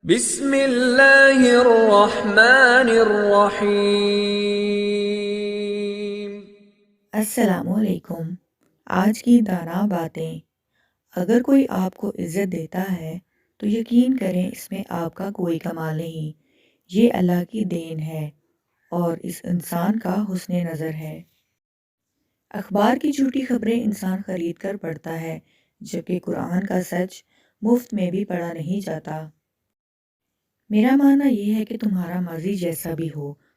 بسم اللہ الرحمن الرحیم۔ السلام علیکم۔ آج کی دانا باتیں۔ اگر کوئی آپ کو عزت دیتا ہے تو یقین کریں اس میں آپ کا کوئی کمال نہیں، یہ اللہ کی دین ہے اور اس انسان کا حسن نظر ہے۔ اخبار کی جھوٹی خبریں انسان خرید کر پڑھتا ہے، جبکہ قرآن کا سچ مفت میں بھی پڑھا نہیں جاتا۔ میرا ماننا یہ ہے کہ تمہارا ماضی جیسا بھی ہو،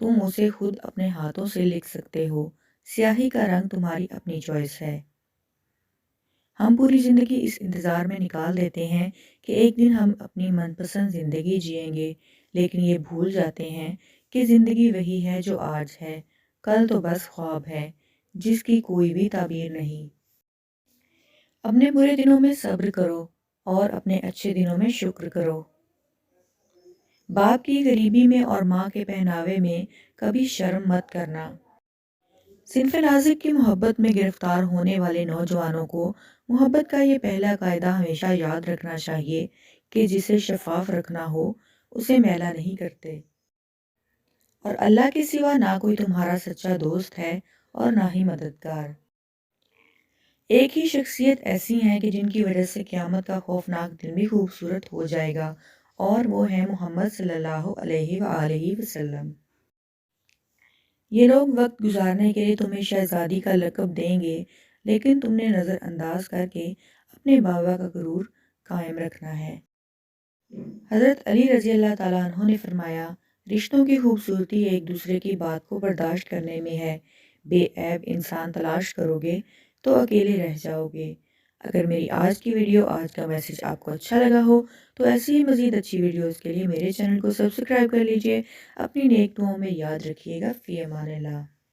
تم اسے خود اپنے ہاتھوں سے لکھ سکتے ہو، سیاہی کا رنگ تمہاری اپنی چوائس ہے۔ ہم پوری زندگی اس انتظار میں نکال دیتے ہیں کہ ایک دن ہم اپنی من پسند زندگی جئیں گے، لیکن یہ بھول جاتے ہیں کہ زندگی وہی ہے جو آج ہے، کل تو بس خواب ہے جس کی کوئی بھی تعبیر نہیں۔ اپنے برے دنوں میں صبر کرو اور اپنے اچھے دنوں میں شکر کرو۔ باپ کی غریبی میں اور ماں کے پہناوے میں کبھی شرم مت کرنا۔ صنف نازک کی محبت میں گرفتار ہونے والے نوجوانوں کو محبت کا یہ پہلا قاعدہ ہمیشہ یاد رکھنا چاہیے کہ جسے شفاف رکھنا ہو اسے میلا نہیں کرتے، اور اللہ کے سوا نہ کوئی تمہارا سچا دوست ہے اور نہ ہی مددگار۔ ایک ہی شخصیت ایسی ہیں کہ جن کی وجہ سے قیامت کا خوفناک دن بھی خوبصورت ہو جائے گا، اور وہ ہیں محمد صلی اللہ علیہ وآلہ وسلم۔ یہ لوگ وقت گزارنے کے لیے تمہیں شہزادی کا لقب دیں گے، لیکن تم نے نظر انداز کر کے اپنے بابا کا غرور قائم رکھنا ہے۔ حضرت علی رضی اللہ تعالیٰ عنہ نے فرمایا، رشتوں کی خوبصورتی ایک دوسرے کی بات کو برداشت کرنے میں ہے۔ بے عیب انسان تلاش کرو گے تو اکیلے رہ جاؤ گے۔ اگر میری آج کی ویڈیو، آج کا میسج آپ کو اچھا لگا ہو تو ایسی ہی مزید اچھی ویڈیوز کے لیے میرے چینل کو سبسکرائب کر لیجئے۔ اپنی نیک دعاؤں میں یاد رکھیے گا۔ فی امان اللہ۔